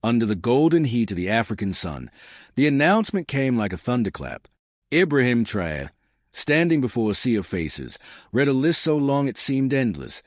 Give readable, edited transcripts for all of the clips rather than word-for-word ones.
Under the golden heat of the African sun, the announcement came like a thunderclap. Ibrahim Traoré, standing before a sea of faces, read a list so long it seemed endless.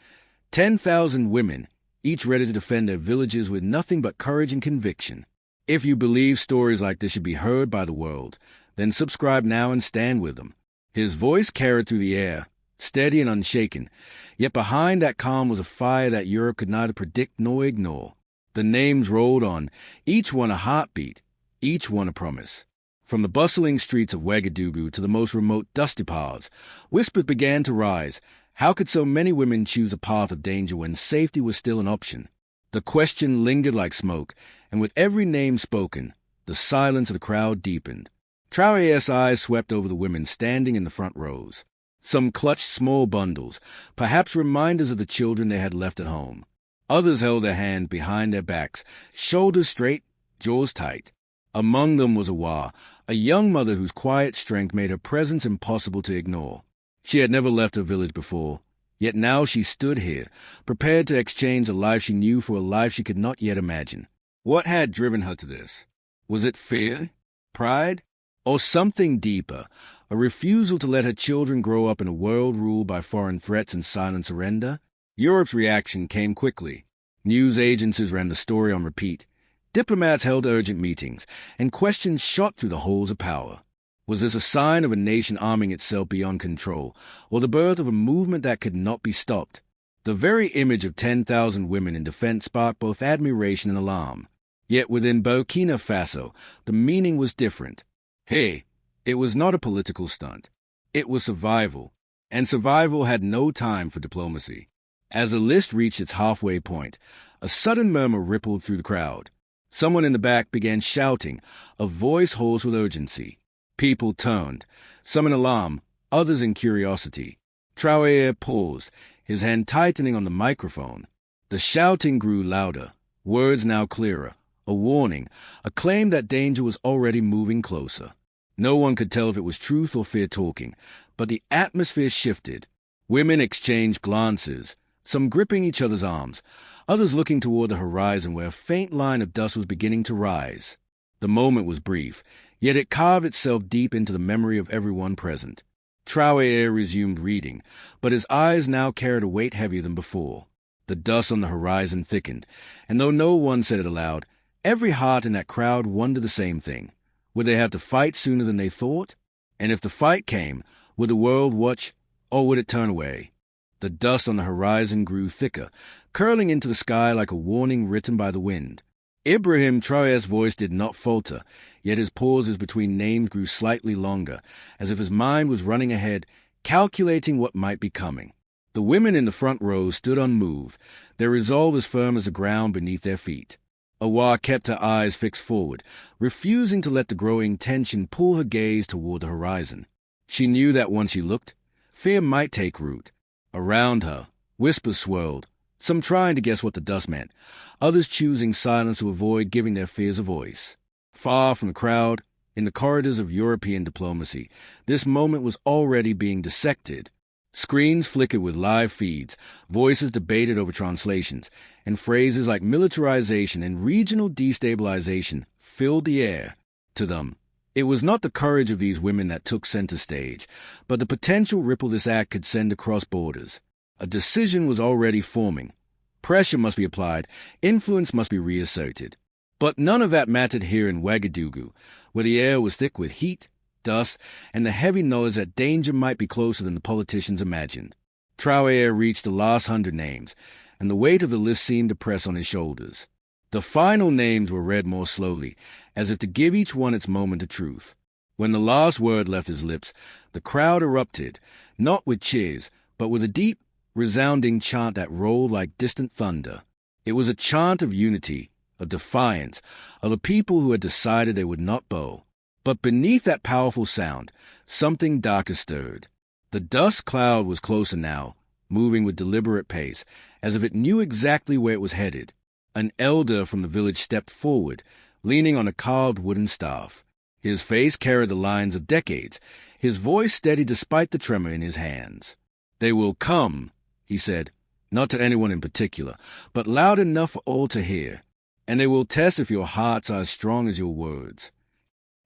10,000 women, each ready to defend their villages with nothing but courage and conviction. If you believe stories like this should be heard by the world, then subscribe now and stand with them. His voice carried through the air, steady and unshaken, yet behind that calm was a fire that Europe could neither predict nor ignore. The names rolled on, each one a heartbeat, each one a promise. From the bustling streets of Ouagadougou to the most remote dusty paths, whispers began to rise. How could so many women choose a path of danger when safety was still an option? The question lingered like smoke, and with every name spoken, the silence of the crowd deepened. Traoré's eyes swept over the women standing in the front rows. Some clutched small bundles, perhaps reminders of the children they had left at home. Others held their hands behind their backs, shoulders straight, jaws tight. Among them was Awa, a young mother whose quiet strength made her presence impossible to ignore. She had never left her village before, yet now she stood here, prepared to exchange a life she knew for a life she could not yet imagine. What had driven her to this? Was it fear? Pride? Or something deeper, a refusal to let her children grow up in a world ruled by foreign threats and silent surrender? Europe's reaction came quickly. News agencies ran the story on repeat. Diplomats held urgent meetings, and questions shot through the halls of power. Was this a sign of a nation arming itself beyond control, or the birth of a movement that could not be stopped? The very image of 10,000 women in defense sparked both admiration and alarm. Yet within Burkina Faso, the meaning was different. Hey, it was not a political stunt. It was survival, and survival had no time for diplomacy. As the list reached its halfway point, a sudden murmur rippled through the crowd. Someone in the back began shouting, a voice hoarse with urgency. People turned, some in alarm, others in curiosity. Traoré paused, his hand tightening on the microphone. The shouting grew louder, words now clearer, a warning, a claim that danger was already moving closer. No one could tell if it was truth or fear talking, but the atmosphere shifted. Women exchanged glances, some gripping each other's arms, others looking toward the horizon where a faint line of dust was beginning to rise. The moment was brief, yet it carved itself deep into the memory of everyone present. Traoré resumed reading, but his eyes now carried a weight heavier than before. The dust on the horizon thickened, and though no one said it aloud, every heart in that crowd wondered the same thing. Would they have to fight sooner than they thought? And if the fight came, would the world watch, or would it turn away? The dust on the horizon grew thicker, curling into the sky like a warning written by the wind. Ibrahim Traoré's voice did not falter, yet his pauses between names grew slightly longer, as if his mind was running ahead, calculating what might be coming. The women in the front row stood unmoved, their resolve as firm as the ground beneath their feet. Awa kept her eyes fixed forward, refusing to let the growing tension pull her gaze toward the horizon. She knew that once she looked, fear might take root. Around her, whispers swirled, some trying to guess what the dust meant, others choosing silence to avoid giving their fears a voice. Far from the crowd, in the corridors of European diplomacy, this moment was already being dissected. Screens flickered with live feeds, voices debated over translations, and phrases like militarization and regional destabilization filled the air. To them, it was not the courage of these women that took center stage, but the potential ripple this act could send across borders. A decision was already forming. Pressure must be applied, influence must be reasserted. But none of that mattered here in Ouagadougou, where the air was thick with heat, dust, and the heavy knowledge that danger might be closer than the politicians imagined. Traoré reached the last 100 names, and the weight of the list seemed to press on his shoulders. The final names were read more slowly, as if to give each one its moment of truth. When the last word left his lips, the crowd erupted, not with cheers, but with a deep, resounding chant that rolled like distant thunder. It was a chant of unity, of defiance, of a people who had decided they would not bow. But beneath that powerful sound, something darker stirred. The dust cloud was closer now, moving with deliberate pace, as if it knew exactly where it was headed. An elder from the village stepped forward, leaning on a carved wooden staff. His face carried the lines of decades, his voice steady despite the tremor in his hands. "They will come," he said, not to anyone in particular, but loud enough for all to hear. and they will test if your hearts are as strong as your words.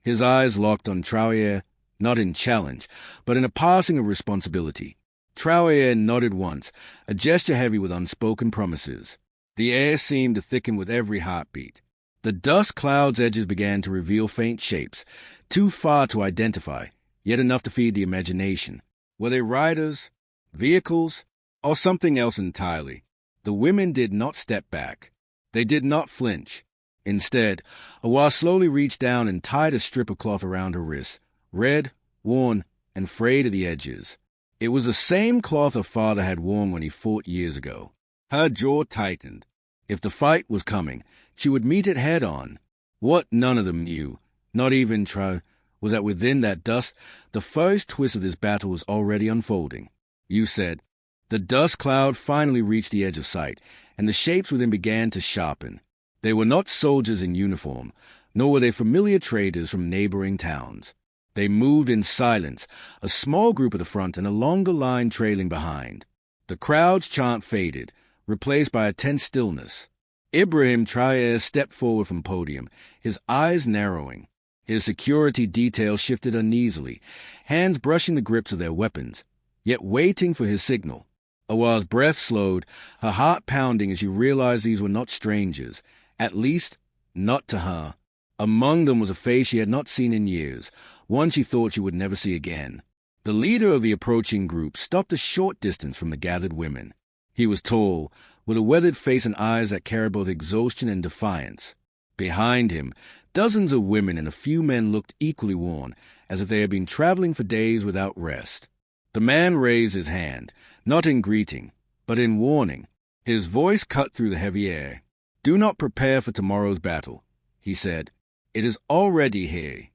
His eyes locked on Traoré, not in challenge, but in a passing of responsibility. Traoré nodded once, a gesture heavy with unspoken promises. The air seemed to thicken with every heartbeat. The dust cloud's edges began to reveal faint shapes, too far to identify, yet enough to feed the imagination. Were they riders, vehicles, or something else entirely? The women did not step back. They did not flinch. Instead, Awa slowly reached down and tied a strip of cloth around her wrist, red, worn, and frayed at the edges. It was the same cloth her father had worn when he fought years ago. Her jaw tightened. If the fight was coming, she would meet it head-on. What none of them knew, not even Traoré, was that within that dust, the first twist of this battle was already unfolding. You said. The dust cloud finally reached the edge of sight, and the shapes within began to sharpen. They were not soldiers in uniform, nor were they familiar traders from neighboring towns. They moved in silence, a small group at the front and a longer line trailing behind. The crowd's chant faded, replaced by a tense stillness. Ibrahim Traoré stepped forward from the podium, his eyes narrowing. His security detail shifted uneasily, hands brushing the grips of their weapons, yet waiting for his signal. Awa's breath slowed, her heart pounding as she realized these were not strangers, at least not to her. Among them was a face she had not seen in years, one she thought she would never see again. The leader of the approaching group stopped a short distance from the gathered women. He was tall, with a weathered face and eyes that carried both exhaustion and defiance. Behind him, dozens of women and a few men looked equally worn, as if they had been traveling for days without rest. The man raised his hand, not in greeting, but in warning. His voice cut through the heavy air. "Do not prepare for tomorrow's battle," he said. "It is already here."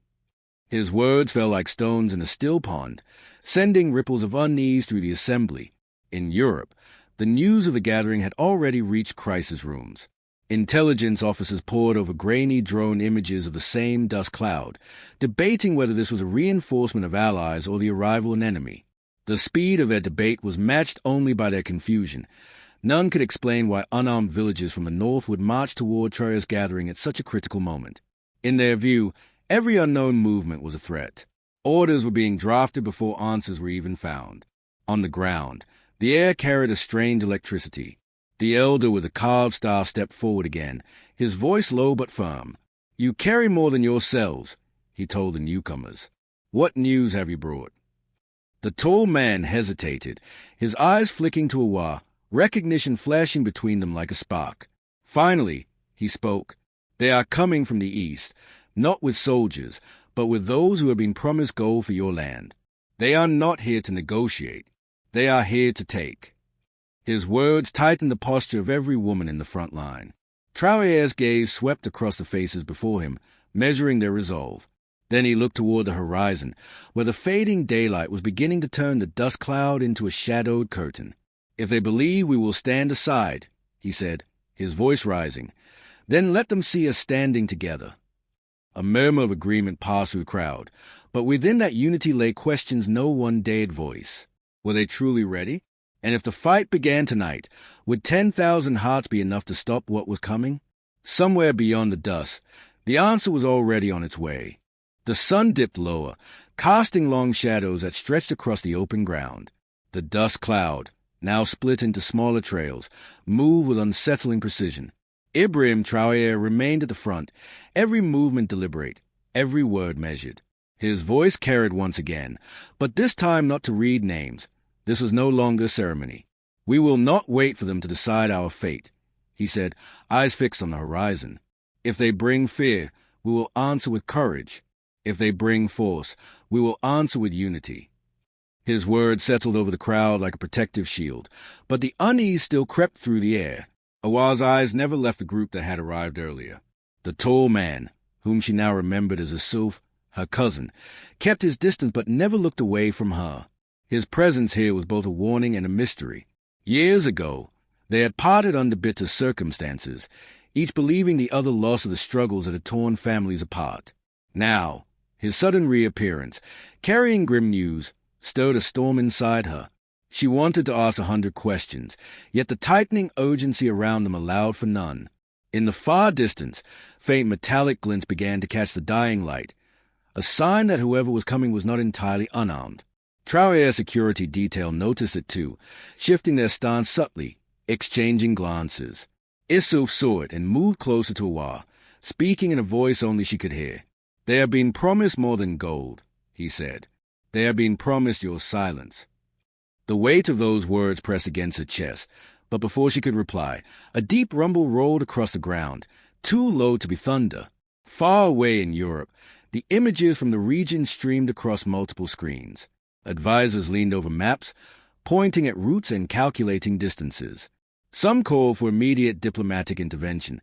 His words fell like stones in a still pond, sending ripples of unease through the assembly. In Europe, the news of the gathering had already reached crisis rooms. Intelligence officers pored over grainy drone images of the same dust cloud, debating whether this was a reinforcement of allies or the arrival of an enemy. The speed of their debate was matched only by their confusion. None could explain why unarmed villagers from the north would march toward Traoré's gathering at such a critical moment. In their view, every unknown movement was a threat. Orders were being drafted before answers were even found. On the ground, the air carried a strange electricity. The elder with the carved staff stepped forward again, his voice low but firm. "You carry more than yourselves," he told the newcomers. "What news have you brought?" The tall man hesitated, his eyes flicking to Awa, recognition flashing between them like a spark. Finally, he spoke. "They are coming from the east, not with soldiers, but with those who have been promised gold for your land. They are not here to negotiate. They are here to take." His words tightened the posture of every woman in the front line. Traoré's gaze swept across the faces before him, measuring their resolve. Then he looked toward the horizon, where the fading daylight was beginning to turn the dust cloud into a shadowed curtain. "If they believe we will stand aside," he said, his voice rising, "then let them see us standing together." A murmur of agreement passed through the crowd, but within that unity lay questions no one dared voice. Were they truly ready? And if the fight began tonight, would 10,000 hearts be enough to stop what was coming? Somewhere beyond the dust, the answer was already on its way. The sun dipped lower, casting long shadows that stretched across the open ground. The dust cloud, now split into smaller trails, moved with unsettling precision. Ibrahim Traoré remained at the front, every movement deliberate, every word measured. His voice carried once again, but this time not to read names. This was no longer ceremony. "We will not wait for them to decide our fate," he said, eyes fixed on the horizon. "If they bring fear, we will answer with courage. If they bring force, we will answer with unity." His words settled over the crowd like a protective shield, but the unease still crept through the air. Awa's eyes never left the group that had arrived earlier. The tall man, whom she now remembered as Issouf, her cousin, kept his distance but never looked away from her. His presence here was both a warning and a mystery. Years ago, they had parted under bitter circumstances, each believing the other lost of the struggles that had torn families apart. Now, his sudden reappearance, carrying grim news, stirred a storm inside her. She wanted to ask 100 questions, yet the tightening urgency around them allowed for none. In the far distance, faint metallic glints began to catch the dying light, a sign that whoever was coming was not entirely unarmed. Traoré's security detail noticed it too, shifting their stance subtly, exchanging glances. Issouf saw it and moved closer to Awa, speaking in a voice only she could hear. "They have been promised more than gold," he said. "They have been promised your silence." The weight of those words pressed against her chest, but before she could reply, a deep rumble rolled across the ground, too low to be thunder. Far away in Europe, the images from the region streamed across multiple screens. Advisors leaned over maps, pointing at routes and calculating distances. Some called for immediate diplomatic intervention.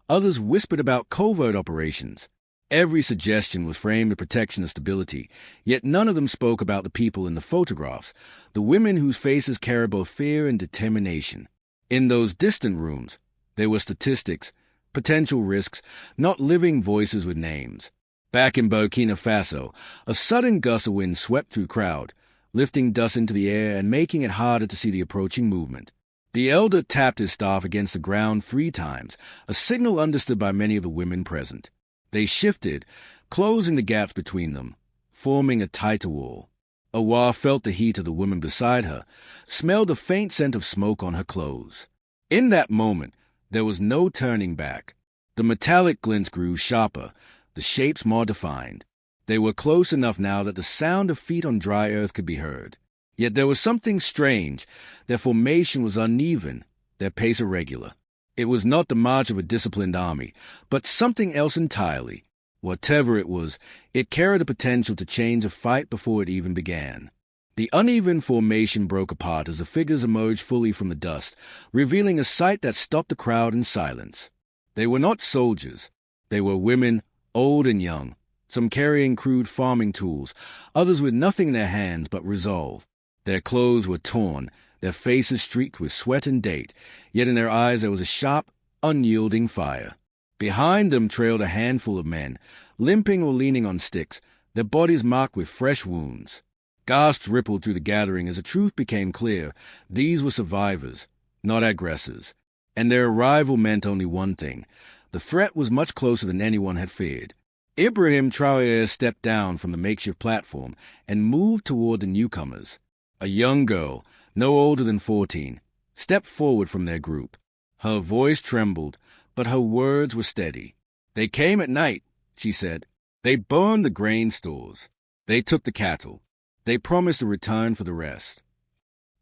Others whispered about covert operations. Every suggestion was framed of protection and stability, yet none of them spoke about the people in the photographs, the women whose faces carried both fear and determination. In those distant rooms, there were statistics, potential risks, not living voices with names. Back in Burkina Faso, a sudden gust of wind swept through the crowd, lifting dust into the air and making it harder to see the approaching movement. The elder tapped his staff against the ground 3 times, a signal understood by many of the women present. They shifted, closing the gaps between them, forming a tighter wall. Awa felt the heat of the woman beside her, smelled the faint scent of smoke on her clothes. In that moment, there was no turning back. The metallic glints grew sharper, the shapes more defined. They were close enough now that the sound of feet on dry earth could be heard. Yet there was something strange. Their formation was uneven, their pace irregular. It was not the march of a disciplined army, but something else entirely. Whatever it was, it carried the potential to change a fight before it even began. The uneven formation broke apart as the figures emerged fully from the dust, revealing a sight that stopped the crowd in silence. They were not soldiers. They were women, old and young, some carrying crude farming tools, others with nothing in their hands but resolve. Their clothes were torn, their faces streaked with sweat and date, yet in their eyes there was a sharp, unyielding fire. Behind them trailed a handful of men, limping or leaning on sticks, their bodies marked with fresh wounds. Gasps rippled through the gathering as the truth became clear. These were survivors, not aggressors. And their arrival meant only one thing. The threat was much closer than anyone had feared. Ibrahim Traoré stepped down from the makeshift platform and moved toward the newcomers. A young girl, no older than 14, stepped forward from their group. Her voice trembled, but her words were steady. "They came at night," she said. "They burned the grain stores. They took the cattle. They promised a return for the rest."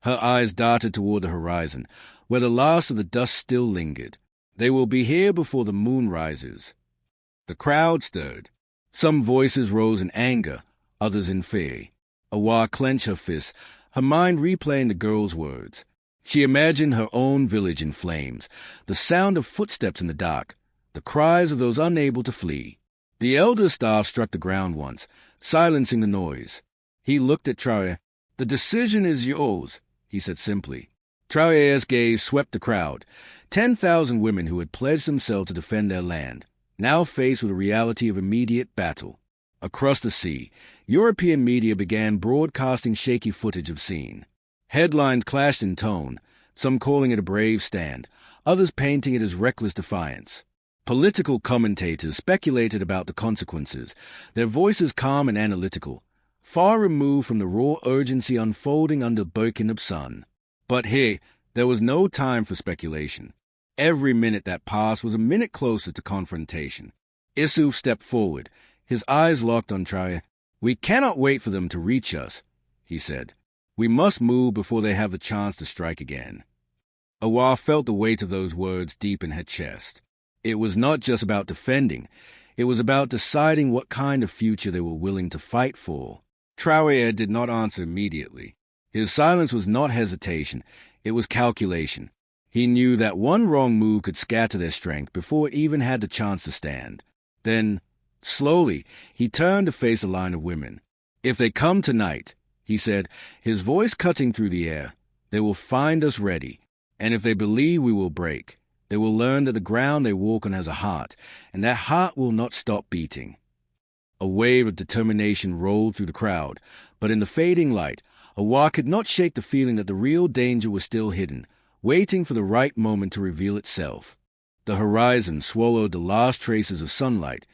Her eyes darted toward the horizon, where the last of the dust still lingered. "They will be here before the moon rises." The crowd stirred. Some voices rose in anger, others in fear. Awa clenched her fists, her mind replaying the girl's words. She imagined her own village in flames, the sound of footsteps in the dark, the cries of those unable to flee. The elder's staff struck the ground once, silencing the noise. He looked at Traoré. "The decision is yours," he said simply. Traoré's gaze swept the crowd. 10,000 women who had pledged themselves to defend their land, now faced with the reality of immediate battle. Across the sea, European media began broadcasting shaky footage of scene. Headlines clashed in tone, some calling it a brave stand, others painting it as reckless defiance. Political commentators speculated about the consequences, their voices calm and analytical, far removed from the raw urgency unfolding under Burkinabè's sun. But here, there was no time for speculation. Every minute that passed was a minute closer to confrontation. Issouf stepped forward, his eyes locked on Traoré. "We cannot wait for them to reach us," he said. "We must move before they have the chance to strike again." Awa felt the weight of those words deep in her chest. It was not just about defending. It was about deciding what kind of future they were willing to fight for. Traoré did not answer immediately. His silence was not hesitation. It was calculation. He knew that one wrong move could scatter their strength before it even had the chance to stand. Then, slowly, he turned to face the line of women. "If they come tonight," he said, his voice cutting through the air, "they will find us ready. And if they believe we will break, they will learn that the ground they walk on has a heart, and that heart will not stop beating." A wave of determination rolled through the crowd, but in the fading light, Awa could not shake the feeling that the real danger was still hidden, waiting for the right moment to reveal itself. The horizon swallowed the last traces of sunlight,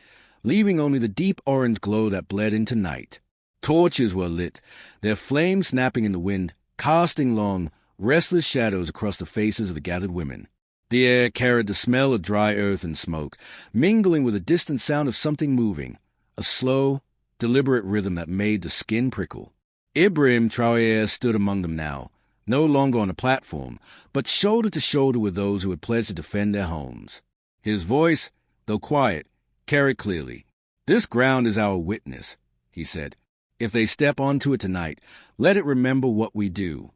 leaving only the deep orange glow that bled into night. Torches were lit, their flames snapping in the wind, casting long, restless shadows across the faces of the gathered women. The air carried the smell of dry earth and smoke, mingling with the distant sound of something moving, a slow, deliberate rhythm that made the skin prickle. Ibrahim Traoré stood among them now, no longer on a platform, but shoulder to shoulder with those who had pledged to defend their homes. His voice, though quiet, carried clearly. "This ground is our witness," he said. "If they step onto it tonight, let it remember what we do."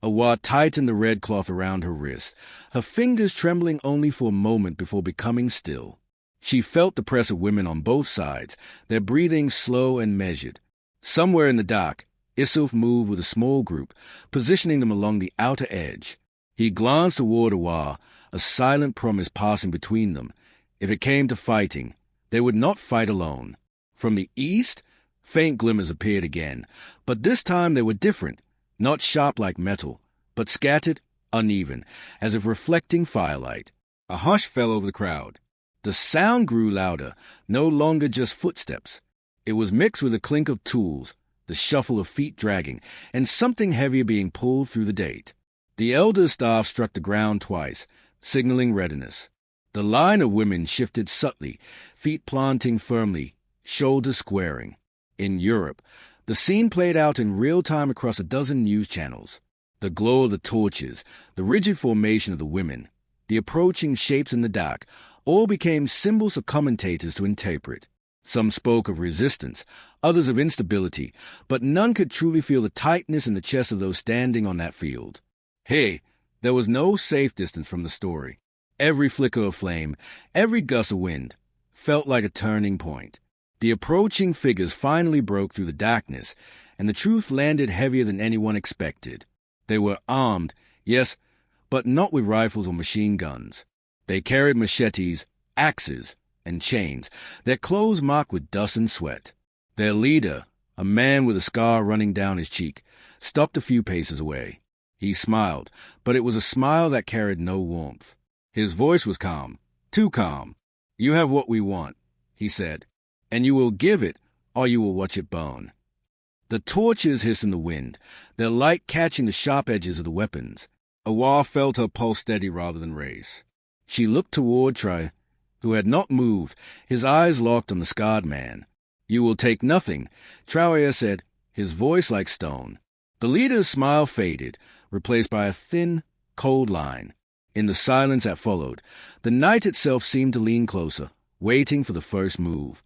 Awa tightened the red cloth around her wrist, her fingers trembling only for a moment before becoming still. She felt the press of women on both sides, their breathing slow and measured. Somewhere in the dark, Issouf moved with a small group, positioning them along the outer edge. He glanced toward Awa, a silent promise passing between them. If it came to fighting, they would not fight alone. From the east, faint glimmers appeared again, but this time they were different, not sharp like metal, but scattered, uneven, as if reflecting firelight. A hush fell over the crowd. The sound grew louder, no longer just footsteps. It was mixed with the clink of tools, the shuffle of feet dragging, and something heavier being pulled through the date. The elder staff struck the ground twice, signaling readiness. The line of women shifted subtly, feet planting firmly, shoulders squaring. In Europe, the scene played out in real time across a dozen news channels. The glow of the torches, the rigid formation of the women, the approaching shapes in the dark, all became symbols for commentators to interpret. Some spoke of resistance, others of instability, but none could truly feel the tightness in the chest of those standing on that field. Hey, there was no safe distance from the story. Every flicker of flame, every gust of wind, felt like a turning point. The approaching figures finally broke through the darkness, and the truth landed heavier than anyone expected. They were armed, yes, but not with rifles or machine guns. They carried machetes, axes, and chains, their clothes marked with dust and sweat. Their leader, a man with a scar running down his cheek, stopped a few paces away. He smiled, but it was a smile that carried no warmth. His voice was calm, too calm. "You have what we want," he said, "and you will give it, or you will watch it burn." The torches hissed in the wind, their light catching the sharp edges of the weapons. Awa felt her pulse steady rather than race. She looked toward Traoré, who had not moved, his eyes locked on the scarred man. "You will take nothing," Traoré said, his voice like stone. The leader's smile faded, replaced by a thin, cold line. In the silence that followed, the night itself seemed to lean closer, waiting for the first move.